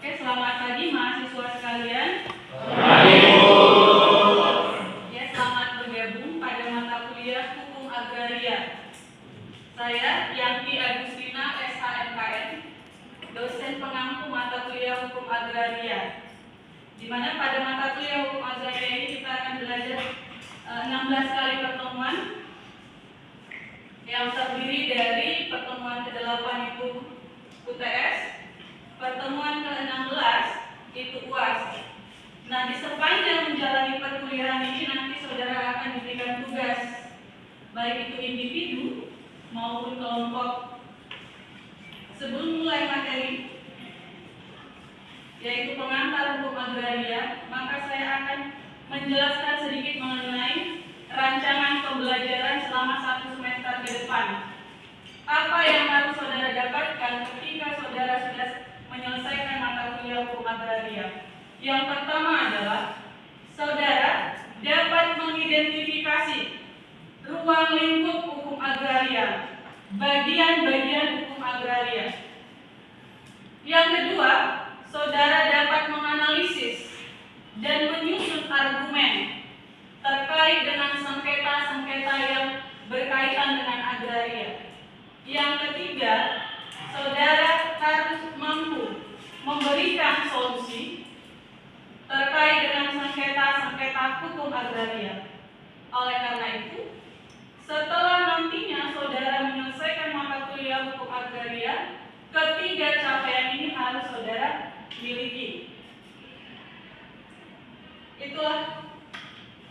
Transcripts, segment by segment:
Oke, selamat pagi mahasiswa sekalian. Ya, selamat bergabung pada mata kuliah Hukum Agraria. Saya Yanti Agustina, SHMKM, dosen pengampu mata kuliah Hukum Agraria. Di mana pada mata kuliah Hukum Agraria ini kita akan belajar 16 kali pertemuan yang terdiri dari pertemuan ke-8 itu UTS, pertemuan ke-16 itu UAS. Nah, di sepanjang menjalani perkuliahan ini nanti saudara akan diberikan tugas, baik itu individu maupun kelompok. Sebelum mulai materi, yaitu pengantar hukum agraria, maka saya akan menjelaskan sedikit mengenai rancangan pembelajaran selama 1 semester ke depan. Apa yang harus saudara dapatkan ketika saudara sudah menyelesaikan mata kuliah hukum agraria? Yang pertama adalah saudara dapat mengidentifikasi ruang lingkup hukum agraria, bagian-bagian hukum agraria. Yang kedua, saudara dapat menganalisis dan menyusun argumen terkait dengan sengketa-sengketa yang berkaitan dengan agraria. Yang ketiga, saudara harus mampu memberikan solusi terkait dengan sengketa-sengketa hukum agraria. Oleh karena itu, setelah nantinya saudara menyelesaikan mata kuliah hukum agraria, ketiga capaian ini harus saudara miliki. Itulah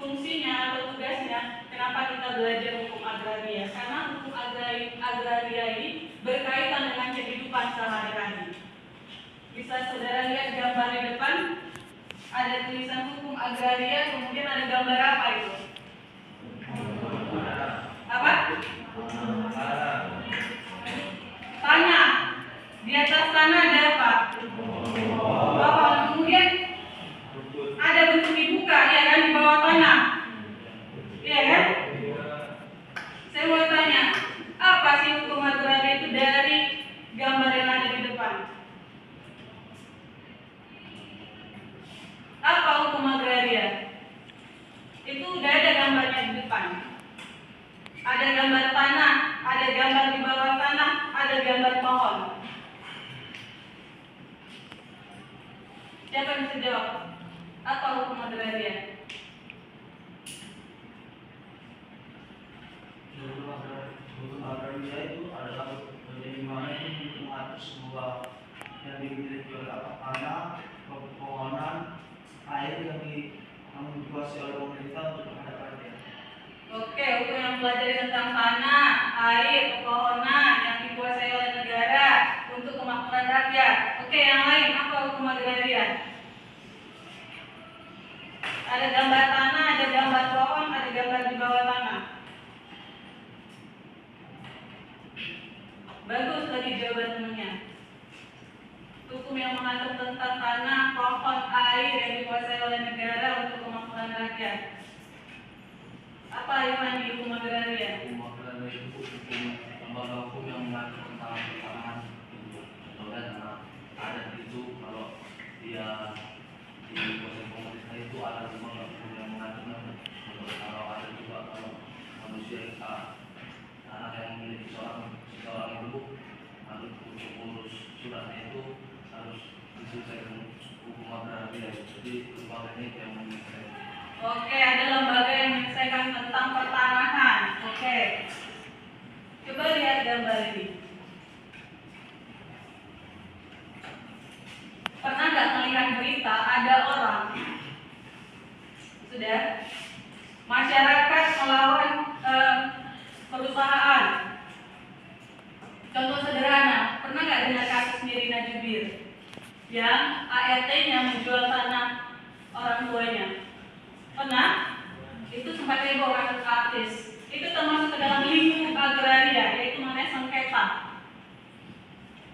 fungsinya atau tugasnya kenapa kita belajar hukum agraria, karena hukum agraria ini berkaitan dengan kehidupan sehari-hari. Bisa saudara lihat gambar di depan, ada tulisan hukum agraria, kemudian ada gambar apa itu? Apa? Tanah. Di atas tanah ada apa? Bawah. Kemudian ada bentuk dibuka, ya kan, di bawah tanah. Iya kan? Saya mau tanya, apa sih hukum agraria itu dari gambar yang ada di depan? Apa hukum agraria? Itu udah ada gambarnya di depan. Ada gambar tanah, ada gambar di bawah tanah, ada gambar pohon. Siapa yang bisa jawab? Apa hukum agraria? Hukum agraria itu adalah bagaimana itu mengatur sebuah yang dimiliki oleh tanah, pepohonan, air yang dikuasai oleh pemerintah untuk terhadap rakyat. Oke, hukum yang mempelajari tentang tanah, air, pepohonan yang dikuasai oleh negara untuk kemakmuran rakyat. Oke, yang lain apa hukum agraria? Ada gambar tanah, ada gambar pohon, ada gambar di bawah tanah. Bagus tadi jawaban temannya. Hukum yang mengatur tentang tanah, pohon, air yang dikuasai oleh negara untuk kemakmuran rakyat. Apa Ivan di hukum agraria? Hukum agraria itu lembaga hukum yang mengatur tentang pertanahan. Contohnya tanah adat itu kalau dia dikuasai pemerintah itu ada lembaga hukum yang mengaturnya. Kalau ada juga kalau manusia tanah yang memiliki seorang ibu harus urus suratnya itu harus diselesaikan hukum agraria. Jadi lembaga ini yang menyelesaikan. Oke, ada lembaga yang menyelesaikan tentang pertanahan. Oke, coba lihat gambar ini. Pernah nggak melihat berita ada orang sudah masyarakat melawan perusahaan? Contoh sederhana, pernah nggak dengar kasus Nirina Jubir yang ART-nya menjual tanah orang tuanya? Pernah? Itu sempat heboh kasus artis. Itu termasuk ke dalam lingkup agraria, yaitu namanya sengketa.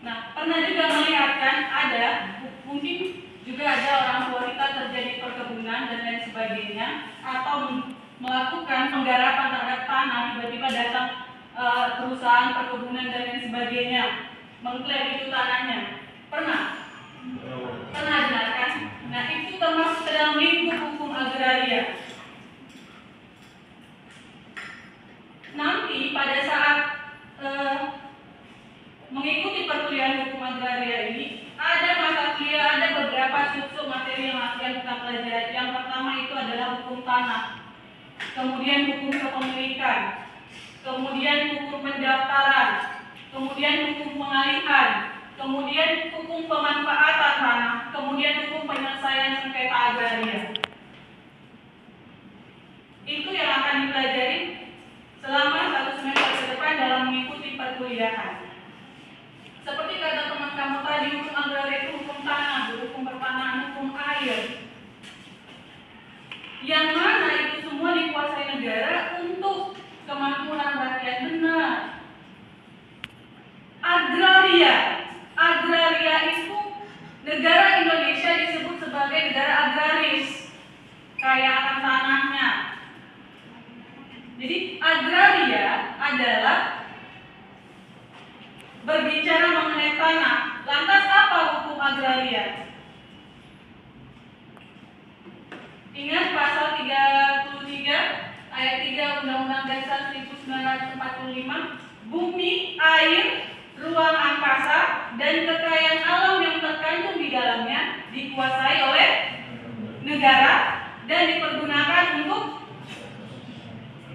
Nah, pernah juga melihat kan ada, mungkin juga ada orang wanita terjadi perkebunan dan lain sebagainya, atau melakukan penggarapan terhadap tanah, tiba-tiba datang perusahaan perkebunan dan lain sebagainya mengklaim itu tanahnya. Pernah? agraria ini ada mata kuliah, ada beberapa sub materi yang kita pelajari. Yang pertama itu adalah hukum tanah, kemudian hukum kepemilikan, kemudian hukum pendaftaran, kemudian hukum pengalihan, kemudian hukum pemanfaatan tanah, kemudian hukum penyelesaian sengketa agraria. Itu yang akan dipelajari selama 1 semester ke depan dalam mengikuti perkuliahan. Seperti kata teman kamu tadi, hukum agraria itu hukum tanah, hukum pertanahan, hukum air. Yang mana itu semua dikuasai negara untuk kemakmuran rakyat, benar. Agraria itu negara Indonesia disebut sebagai negara agraris, kaya akan tanahnya. Jadi agraria adalah berbicara mengenai tanah. Lantas apa hukum agraria? Ingat pasal 33 ayat 3 Undang-Undang Dasar 1945, bumi, air, ruang angkasa, dan kekayaan alam yang terkandung di dalamnya dikuasai oleh negara dan dipergunakan untuk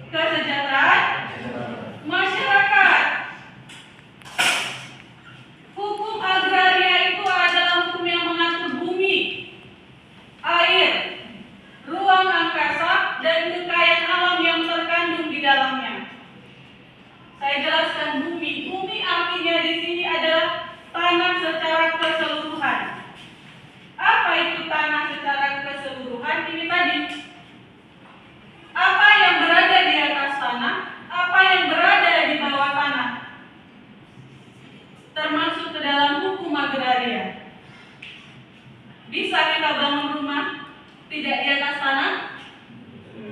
kesejahteraan masyarakat. Hukum agraria itu adalah hukum yang mengatur bumi, air, ruang angkasa, dan kekayaan alam yang terkandung di dalamnya. Saya jelaskan bumi. Bumi artinya di sini adalah tanah secara keseluruhan. Apa itu tanah secara keseluruhan? Ini tadi. Apa yang berada di atas tanah, apa yang berada di bawah tanah, termasuk ke dalam hukum agraria. Bisa kita bangun rumah tidak di atas tanah?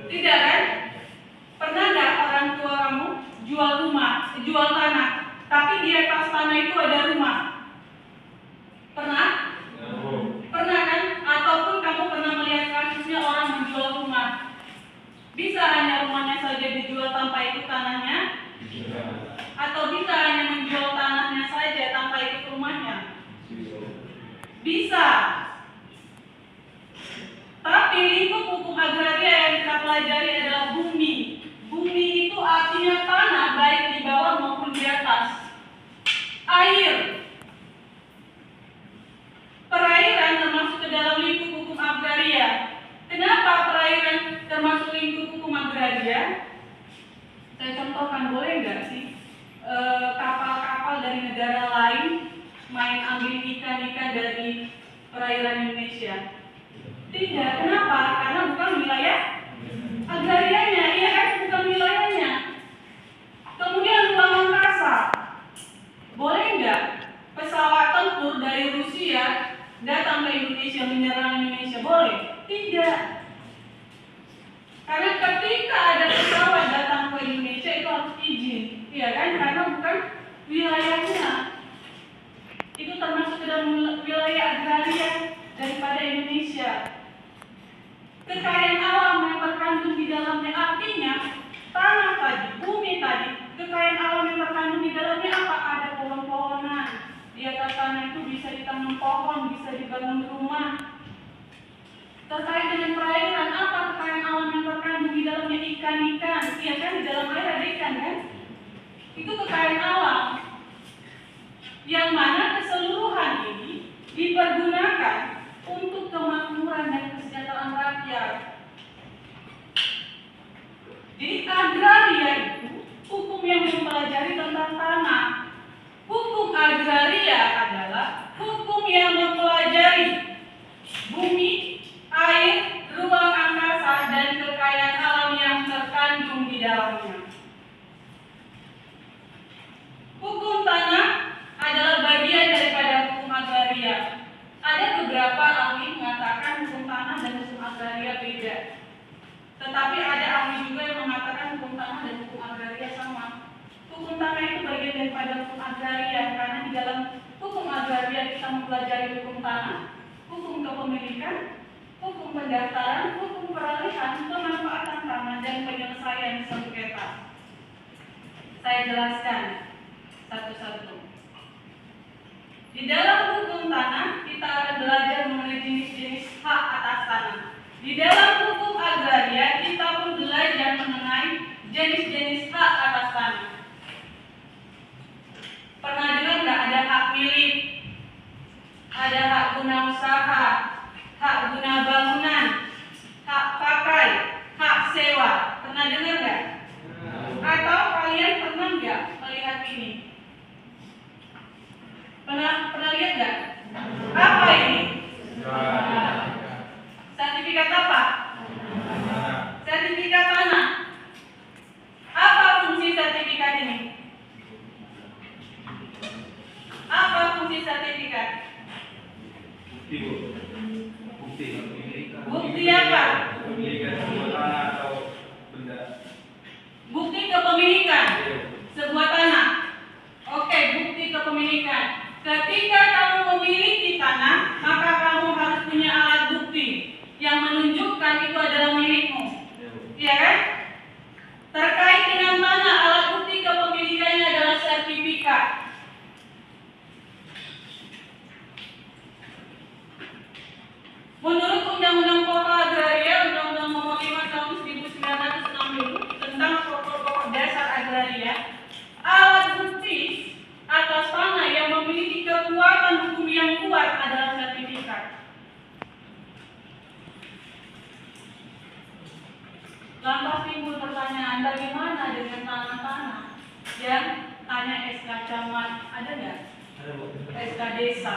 Tidak kan? Pernah nggak orang tua kamu jual tanah, tapi di atas tanah itu ada rumah? Pernah? Pernah kan? Ataupun kamu pernah melihat kasusnya orang menjual rumah? Bisa hanya rumahnya saja dijual tanpa ikut tanahnya? Atau bisa hanya menjual tanahnya saja tanpa ikut rumahnya? Bisa. Tapi lingkup hukum agraria yang kita pelajari adalah bumi. Bumi itu artinya tanah baik di bawah maupun di atas. Air. Perairan termasuk ke dalam lingkup hukum agraria. Kenapa perairan termasuk lingkup hukum agraria? Saya contohkan, boleh nggak sih kapal-kapal dari negara lain main ambil ikan-ikan dari perairan Indonesia? Tidak. Kenapa? Karena bukan wilayah agrarianya, iya kan? Bukan wilayahnya. Kemudian ruang angkasa, boleh nggak pesawat tempur dari Rusia datang ke Indonesia menyerang Indonesia? Boleh? Tidak. Karena ketika ada pesawat datang ke Indonesia itu harus izin, iya kan? Karena bukan wilayahnya. Itu termasuk ke dalam wilayah agraria daripada Indonesia. Kekayaan alam yang terkandung di dalamnya, artinya tanah tadi, bumi tadi, kekayaan alam yang terkandung di dalamnya apa? Ada pohon-pohonan. Di atas tanah itu bisa ditanam pohon, bisa dibangun rumah. Terkait dengan perairan, apa kekayaan alam yang terkandung di dalamnya? Ikan-ikan. Iya kan, di dalam air ada ikan kan? Itu kekayaan alam. Yang mana keseluruhan ini dipergunakan untuk kemakmuran dan kesejahteraan rakyat. Jadi agraria itu hukum yang mempelajari tentang tanah. Hukum agraria adalah hukum yang mempelajari bumi, air, ruang angkasa, dan kekayaan alam yang terkandung di dalamnya. Hukum tanah adalah bagian daripada hukum agraria. Ada beberapa ahli mengatakan hukum tanah dan hukum agraria beda. Tetapi ada ahli juga yang mengatakan hukum tanah dan hukum agraria sama. Hukum tanah itu bagian daripada hukum agraria, karena di dalam hukum agraria kita mempelajari hukum tanah, hukum kepemilikan, hukum pendaftaran, hukum peralihan, pemanfaatan tanah, dan penyelesaian sengketa. Saya jelaskan satu-satu. Di dalam hukum tanah, kita akan belajar mengenai jenis-jenis hak atas tanah. Di dalam hukum agraria, kita pun belajar mengenai jenis-jenis hak atas tanah. Pernah dengar nggak ada hak milik, ada hak guna usaha, hak guna bangunan, hak pakai, hak sewa? Pernah dengar nggak? Atau kalian pernah nggak melihat ini? Pernah lihat nggak? Apa ini? Sertifikat apa? Sertifikat tanah. Apa fungsi sertifikat ini? Apa fungsi sertifikat? Bukti apa? Pemilikan sebuah tanah atau benda. Bukti kepemilikan sebuah tanah. Oke, bukti kepemilikan. Ketika kamu memiliki tanah, maka kamu harus punya alat bukti yang menunjukkan itu adalah milikmu. Iya kan? Terkait dengan tanah, alat bukti kepemilikannya adalah sertifikat. Menurut Undang-Undang Pokok Agraria, Undang-Undang Nomor 5 Tahun 1960 tentang pokok-pokok dasar agraria, alat bukti atas tanah yang memiliki kekuatan hukum yang kuat adalah sertifikat. Lantas timbul pertanyaan, bagaimana dengan tanah-tanah yang hanya SK Camat, ada nggak? SK Desa.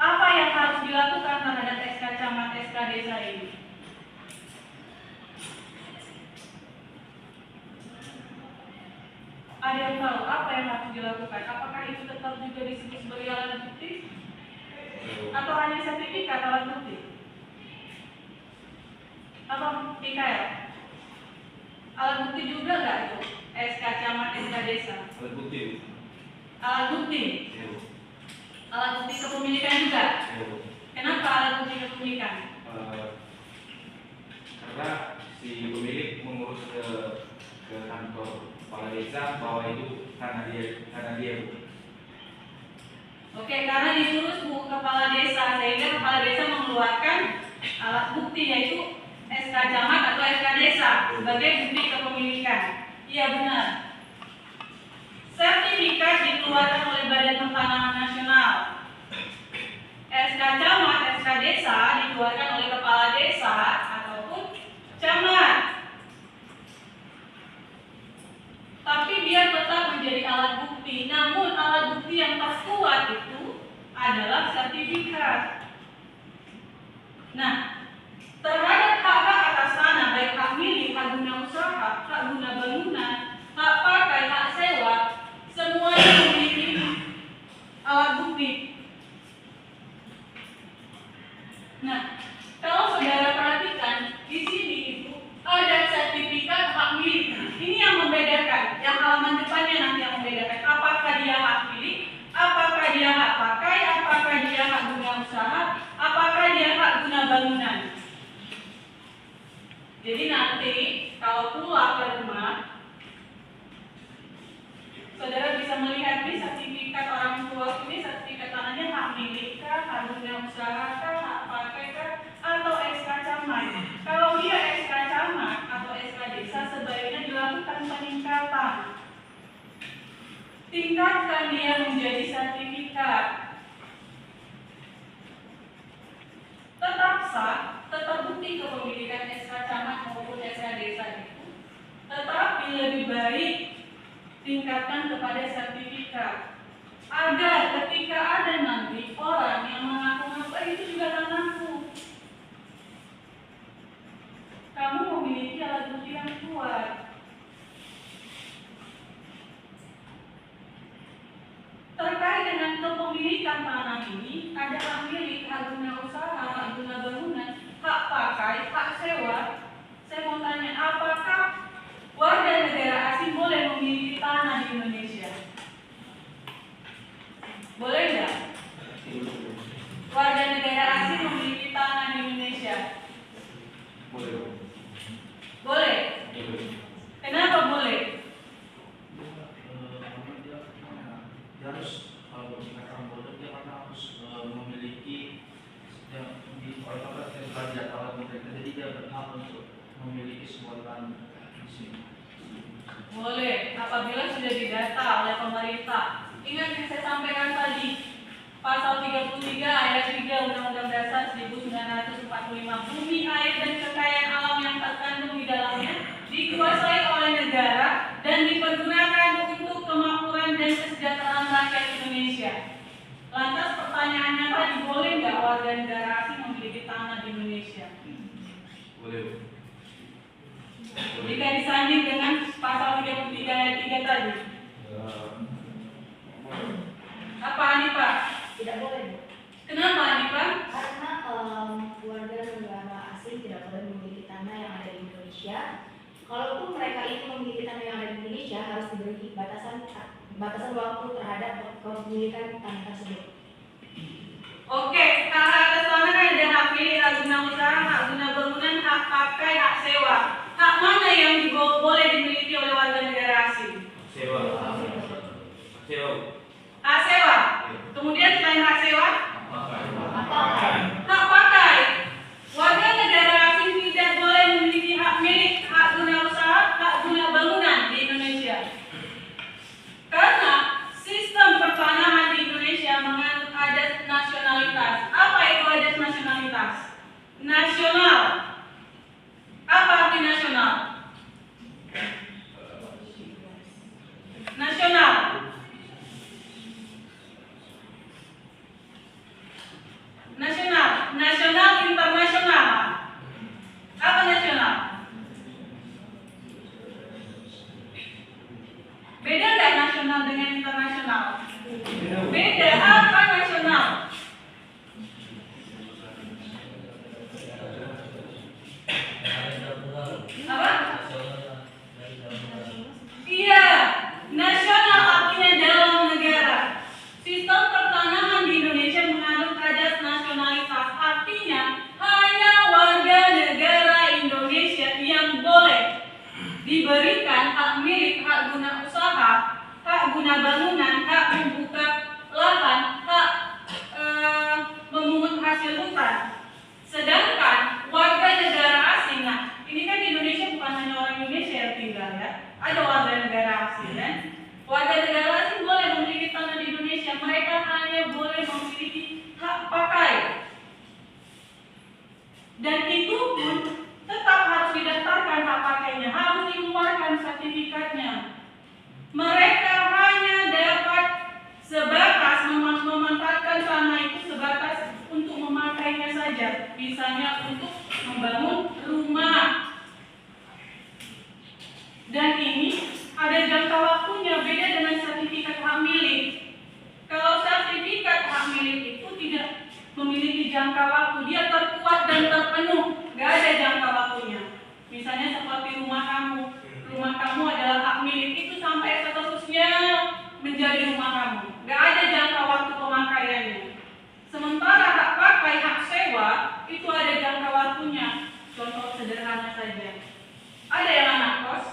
Apa yang harus dilakukan terhadap SK Camat, SK Desa ini? Ada yang tahu apa yang harus dilakukan? Apakah itu tetap juga disebut sebagai alat bukti? Atau hanya sertifikat alat bukti? Atau PKL? Alat bukti juga nggak itu? SK Camat, SK Desa? Alat bukti. Alat bukti? Alat bukti kepemilikan juga? Kenapa alat bukti kepemilikan? Karena si pemilik mengurus ke kantor kepala desa bahwa itu tanah dia. Oke, karena diurus Bu Kepala Desa, sehingga Kepala Desa mengeluarkan alat bukti yaitu SK Camat atau SK Desa sebagai bukti kepemilikan. Iya benar. Sertifikat dikeluarkan oleh Badan Pertanahan Nasional. SK Camat, SK Desa dikeluarkan oleh Kepala Desa ataupun Camat. Tapi dia tetap menjadi alat bukti. Namun alat bukti yang terkuat itu adalah sertifikat. Nah, terhadap hak-hak atas tanah, baik hak milik, hak guna usaha, hak guna bangunan, hak pakai, hak sewa, semuanya memiliki alat bukti. Nah, kalau saudara perhatikan di sini itu ada sertifikat hak milik. Ini yang membedakan, yang halaman depannya nanti yang membedakan. Apakah dia hak milik, apakah dia hak pakai, apakah dia hak guna usaha, apakah dia hak guna bangunan. Jadi nanti kalau pulang ke rumah, saudara bisa melihat nih sertifikat orang tua ini, sertifikat tanahnya hak milik kah, hak guna usaha kah, hak pakai kah, atau SK Camat. Kalau dia SK Camat atau SK Desa, sebaiknya dilakukan peningkatan. Tingkatkan dia menjadi sertifikat. Tetap sah, tetap bukti kepemilikan SK Camat maupun SK Desa itu, tetapi lebih baik tingkatkan kepada sertifikat, agar ketika ada nanti orang yang mengaku-ngaku itu juga tanahku, kamu memiliki alat bukti yang kuat. Terkait dengan kepemilikan tanah ini, ada hak milik, hak guna usaha, hak guna bangunan, hak pakai, hak sewa. Saya mau tanya, apakah warga negara asing boleh memiliki tanah di Indonesia? Boleh nggak? Warga negara asing memiliki tanah di Indonesia? Boleh. Boleh. Kenapa boleh? Harus kalau mereka harus memiliki yang apakah tidak tahu mereka, jadi dia berhak untuk memiliki sebuah lahan di sini. Boleh, apabila sudah didata oleh pemerintah. Ingat yang saya sampaikan tadi, pasal 33 ayat 3 Undang-Undang Dasar 1945, bumi, air, dan kekayaan alam yang terkandung di dalamnya dikuasai oleh negara dan dipergunakan untuk kemakmuran dan kesejahteraan rakyat Indonesia. Lantas pertanyaannya tadi, boleh nggak warga negara asing memiliki tanah di Indonesia? Boleh. Jika disanding dengan pasal 33 ayat 3 tadi. Apa Hanifah? Tidak boleh, Bu. Kenapa Hanifah? Karena warga negara asing tidak boleh memiliki tanah yang ada di Indonesia. Kalaupun mereka itu memiliki tanah yang ada di Indonesia, harus diberi batasan waktu terhadap kepemilikan tanah tersebut. Oke, hak atas tanah kan ada hak milik, hak guna usaha, hak guna bangunan, hak pakai, hak sewa. Hak mana yang boleh dimiliki oleh warga negara asing? Sewa. Hak sewa. Kemudian selain hak sewa, Makan. hak pakai. Warga negara asing tidak boleh memiliki hak milik, hak guna usaha, hak guna bangunan di Indonesia. Karena sistem pertanahan di Indonesia menganut adat nasionalitas. Apa itu adat nasionalitas? Nasional. Apa arti nasional? Nasional. Nasional, nasional, internasional. Apa nasional? Beda nggak nasional dengan internasional? Beda. Apa nasional? Apa? Iya, nasional artinya dalam negara. Sistem pertanahan di Indonesia menganut adat nasionalitas, artinya hanya warga negara Indonesia yang boleh diberikan hak milik, hak guna usaha, hak guna bangunan, hak membuka lahan, hak memungut hasil hutan. Sedangkan warga negara asing, nah ini kan di Indonesia bukan hanya orang Indonesia yang tinggal ya, ada warga negara asing kan. Warga negara asing boleh memiliki tanah di Indonesia, mereka hanya boleh memiliki hak pakai. Dan itu pun tetap harus didaftarkan hak pakainya, harus dikeluarkan sertifikatnya. Mereka hanya dapat sebatas memanfaatkan tanah itu sebatas untuk memakainya saja, misalnya untuk membangun rumah. Dan ini ada jangka waktunya, beda dengan sertifikat hak milik. Kalau sertifikat hak milik itu tidak memiliki jangka waktu, dia terkuat dan terpenuh, gak ada jangka waktunya. Misalnya seperti rumah kamu adalah hak milik, itu sampai seterusnya menjadi rumah kamu, gak ada jangka waktu pemakaiannya. Sementara hak pakai, hak sewa itu ada jangka waktunya. Contoh sederhana saja, ada yang anak kos,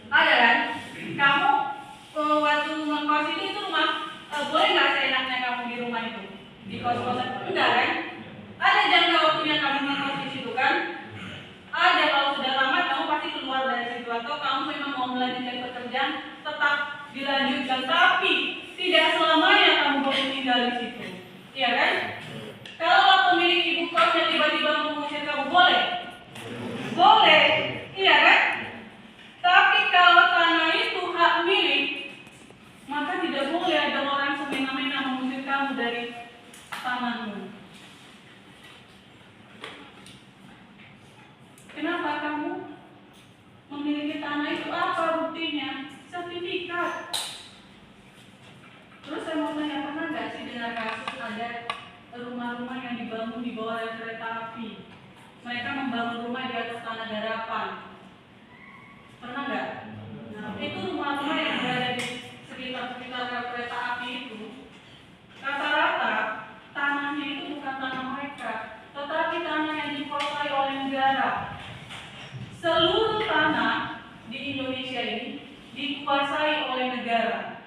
ada kan? Kamu waktu ngekos itu rumah, boleh nggak seenaknya kamu di rumah itu? Di kos-kosan? Enggak kan? Ada jangka waktunya kamu ngekos di situ kan? Ada, kalau sudah tamat kamu pasti keluar dari situ, atau kamu memang mau melanjutkan pekerjaan tetap dilanjutkan, tapi tidak selamanya kamu boleh tinggal di situ, iya kan? Kalau pemilik ibu kosnya tiba-tiba mengusir kamu, boleh? Boleh, iya kan? Tapi kalau tanah itu hak milik, maka tidak boleh ada orang semena-mena mengusir kamu dari tanahmu. Kenapa kamu memiliki tanah itu? Apa buktinya? Sertifikat. Terus saya mau tanya, pernah nggak sih dengar kasus ada rumah-rumah yang dibangun di bawah rel kereta api? Mereka membangun rumah di atas tanah garapan. Pernah nggak? Nah, itu rumah-rumah yang berada di sekitar rel kereta api itu, rata-rata tanahnya itu bukan tanah mereka, tetapi tanah yang dikuasai oleh negara. Seluruh tanah di Indonesia ini dikuasai oleh negara.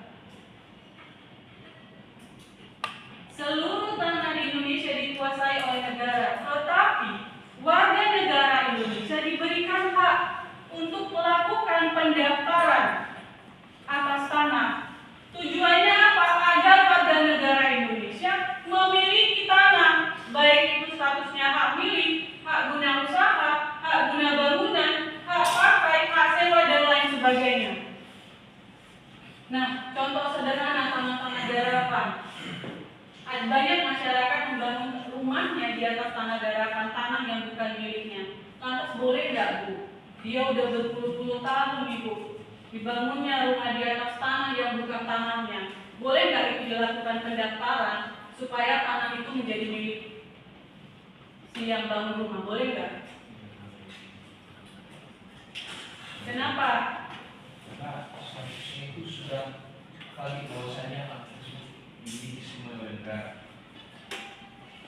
seluruh tanah di Indonesia dikuasai oleh negara, tetapi warga negara Indonesia diberikan hak untuk melakukan pendaftaran atas tanah. Tujuannya apa? Agar warga negara Indonesia memiliki tanah, baik itu statusnya hak milik, hak guna usaha, hak guna bangunan, hak pakai, hak sewa, dan lain sebagainya. Nah, contoh sederhana tanah-tanah garapan. Banyak masyarakat membangun rumahnya di atas tanah garapan, tanah yang bukan miliknya. Lantas boleh nggak, Bu? Dia udah berpuluh-puluh tahun, Ibu, dibangunnya rumah di atas tanah yang bukan tanahnya. Boleh nggak itu dilakukan pendaftaran supaya tanah itu menjadi milik si yang bangun rumah? Boleh nggak? Kenapa? Karena statusnya itu sudah kali bahwasannya ini semua negara.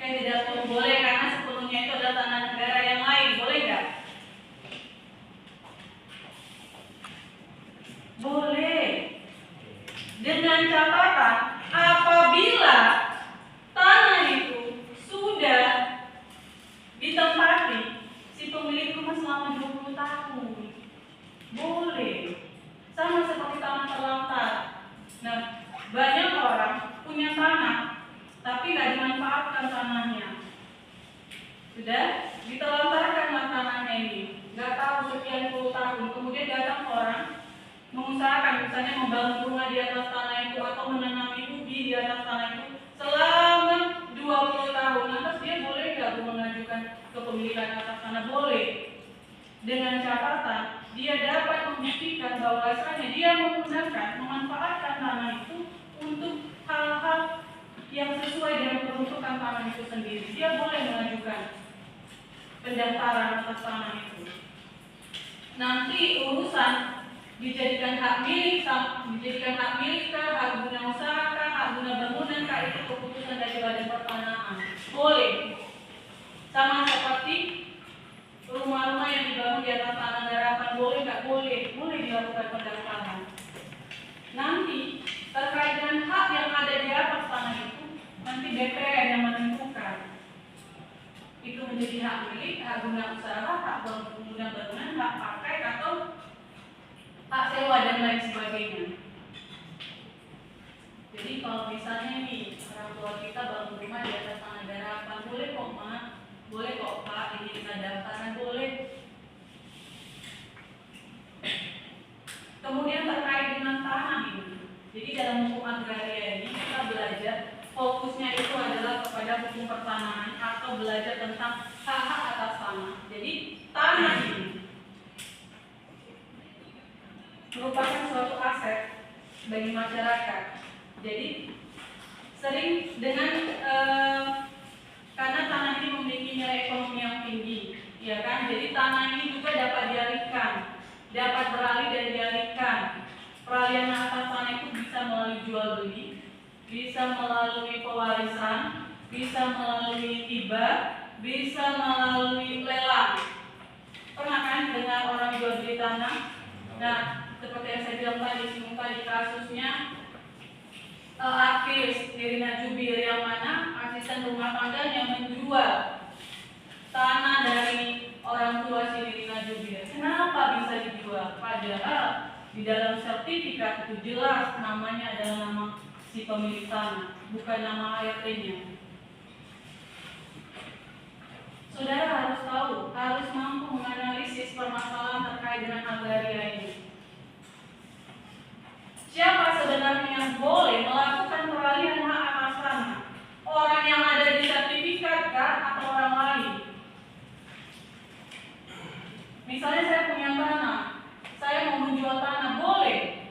Tidak boleh karena sepenuhnya itu adalah tanah negara yang lain. Boleh nggak? Boleh. Dengan catatan apabila tanah itu sudah ditempati si pemilik rumah selama 20 tahun. Boleh. Sama seperti tanah terlantar. Nah, banyak orang punya tanah tapi nggak dimanfaatkan tanahnya. Sudah ditelantarkanlah tanahnya ini, nggak tahu sekian puluh tahun. Kemudian datang orang mengusahakan misalnya membangun rumah di atas tanah itu atau menanami ubi di atas tanah itu selama 20 tahun. Lantas dia boleh nggak mengajukan kepemilikan atas tanah? Boleh. Dengan catatan dia dapat membuktikan bahwasanya dia menggunakan, memanfaatkan tanah itu untuk hal-hal yang sesuai dengan peruntukan tanah itu sendiri. Dia boleh mengajukan pendaftaran atas tanah itu. Nanti urusan dijadikan hak milik, hak guna usaha, hak guna bangunan, itu keputusan dari Badan Pertanahan. Boleh. Sama seperti rumah-rumah yang dibangun di atas tanah garapan, boleh nggak? Boleh. Boleh dilakukan pendaftaran. Nanti terkait dengan hak yang ada di atas tanah itu, nanti DPR yang menentukan. Itu menjadi hak milik, hak guna usaha, hak guna bangunan, hak pakai atau hak sewa dan lain sebagainya. Jadi kalau misalnya nih orang tua kita bangun rumah di atas tanah garapan, boleh kok Ma, boleh kok Pak, ini kita daftarkan, boleh. Kemudian terkait dengan tanah ini, jadi dalam hukum agraria ini kita belajar fokusnya itu adalah kepada hukum pertanahan atau belajar tentang hak-hak atas tanah. Jadi tanah ini merupakan suatu aset bagi masyarakat. Jadi sering dengan karena tanah ini memiliki nilai ekonomi yang tinggi, ya kan? Jadi tanah ini juga dapat dialihkan, dapat beralih dan dialihkan. Peralihan atas tanah itu bisa melalui jual beli, bisa melalui pewarisan, bisa melalui hibah, bisa melalui lelang. Pernah kan dengar orang jual beli tanah? Nah, seperti yang saya bilang tadi, singgung tadi kasusnya artis Nirina Jubir yang mana asisten rumah tangganya menjual tanah dari orang tua si Nirina Jubir. Kenapa bisa dijual? Padahal di dalam sertifikat itu jelas namanya adalah nama si pemilik tanah, bukan nama ART-nya. Saudara harus tahu, harus mampu menganalisis permasalahan terkait dengan agraria ini. Siapa sebenarnya yang boleh melakukan peralihan hak atas tanah? Orang yang ada di sertifikat kah atau orang lain? Misalnya saya punya tanah, saya mau menjual tanah, boleh?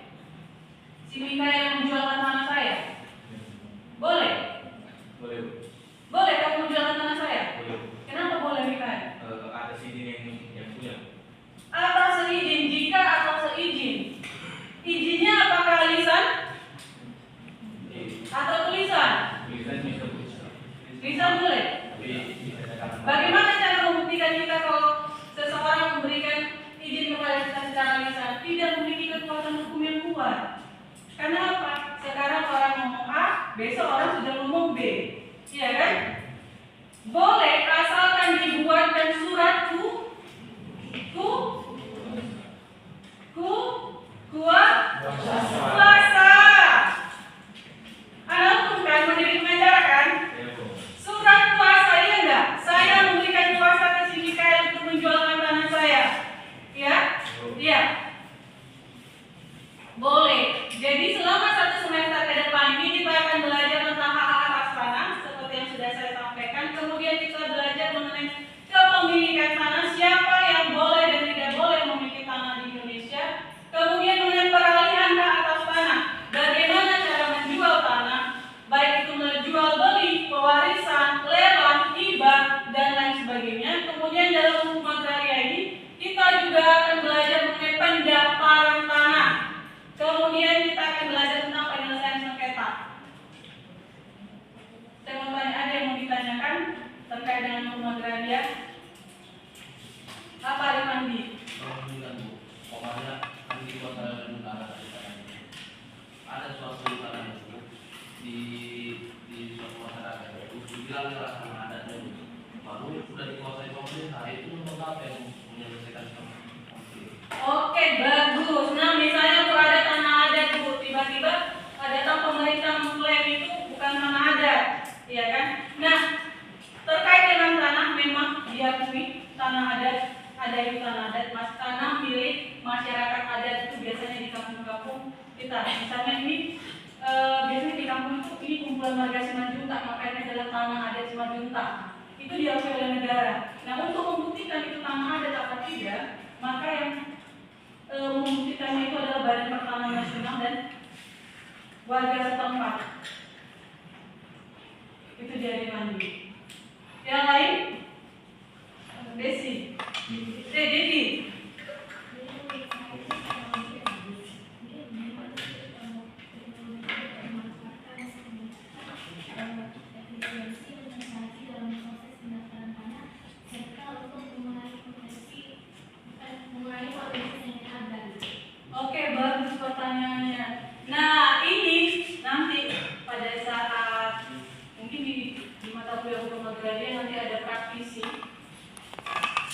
Si Mika yang menjualkan tanah saya? Boleh? Boleh. Boleh kamu menjualkan tanah saya? Boleh. Kenapa boleh Mika? Ada izin yang punya. Atas seizin, jika atas seizin. Izinnya apakah lisan atau tulisan? Tulisan bisa. Lisan boleh. Bagaimana cara membuktikan kita kalau seseorang memberikan izin kepada kita secara lisan tidak memiliki kekuatan hukum yang kuat? Karena apa? Sekarang orang ngomong A, besok orang sudah ngomong B. Iya kan? Boleh asalkan dibuatkan surat kuasa. Anak hukum kan mendidik pengacara kan? Surat kuasa, iya enggak? Saya memberikan kuasa ke si Mikael untuk menjualkan tanah saya. Ya? Iya. Boleh. Jadi selama 1 semester ke depan ini kita akan belajar tentang hak atas tanah seperti yang sudah saya sampaikan. Kemudian kita belajar mengenai kepemilikan tanah, siapa yang boleh dan tidak boleh memiliki tanah di Indonesia. Kemudian mengenai peralihan hak atas tanah, bagaimana cara menjual tanah, baik itu menjual beli, pewarisan, lelang, hibah, dan lain sebagainya. Kemudian dalam hukum agraria ini kita juga akan belajar mengenai pendaftaran tanah. Kemudian kita akan belajar tentang penyelesaian sengketa. Saya mau tanya, ada yang mau ditanyakan terkait dengan hukum agraria? Apa ada mandi? Kalau bukan Bu, pokoknya kan di kota utara ada suatu utara itu di suatu masyarakat itu dibilang sama adatnya Bu. Baru sudah dikuasai pemerintah itu untuk apa yang menyelesaikan konflik? Oke, bagus. Nah, misalnya Bu ada tanah adat Bu, tiba-tiba datang pemerintah mengklaim itu bukan tanah adat, iya kan? Nah, terkait dengan tanah memang diakui tanah adat, ada itu tanah adat, tanah milik masyarakat adat itu biasanya di kampung-kampung kita. Misalnya ini biasanya di kampung itu ini kumpulan warga Simanjuntak, makanya adalah tanah adat Simanjuntak. Itu diakui oleh negara. Nah, untuk membuktikan itu tanah adat apa tidak, maka yang membuktikannya itu adalah Badan Pertanahan Nasional dan warga setempat. Itu jadi mandi. Yang lain? Desi. Dedi. Oke, bagus pertanyaannya. Nah, ini nanti pada saat mungkin di mata kuliah hukum agraria nanti ada praktisi.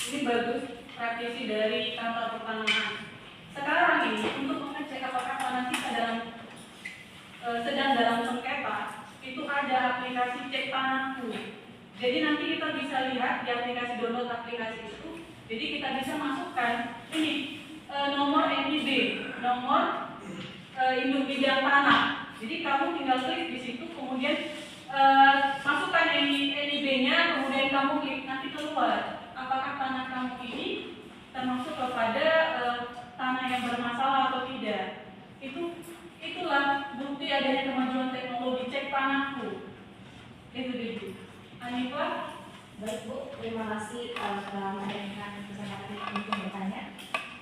Ini bagus, praktisi dari kantor pertanahan. Sekarang ini untuk mengecek apakah tanah kita sedang dalam sengketa, itu ada aplikasi cek tanahku. Jadi nanti kita bisa lihat di aplikasi download aplikasi itu. Jadi kita bisa masukkan ini nomor NIB, nomor induk bidang tanah. Jadi kamu tinggal klik di situ, kemudian masukkan NIB-nya, kemudian kamu klik, nanti keluar apakah tanah kamu ini termasuk kepada tanah yang bermasalah atau tidak. Itulah bukti adanya kemajuan teknologi cek tanahku. Itu dia. Anifah. Baik Bu, terima kasih telah memberikan kesempatan untuk bertanya.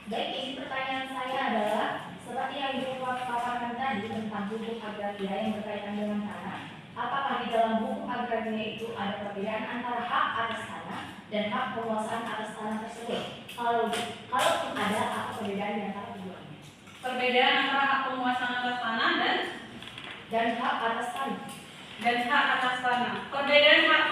Baik, ini pertanyaan saya adalah seperti yang Ibu paparkan tadi tentang hukum agraria yang berkaitan dengan tanah. Apakah di dalam hukum agraria itu ada perbedaan antara hak atas tanah dan hak penguasaan atas tanah tersebut? Kalau ada, apa perbedaan di antara keduanya? Perbedaan antara hak penguasaan atas tanah dan hak atas tanah. hak atas tanah. Perbedaan hak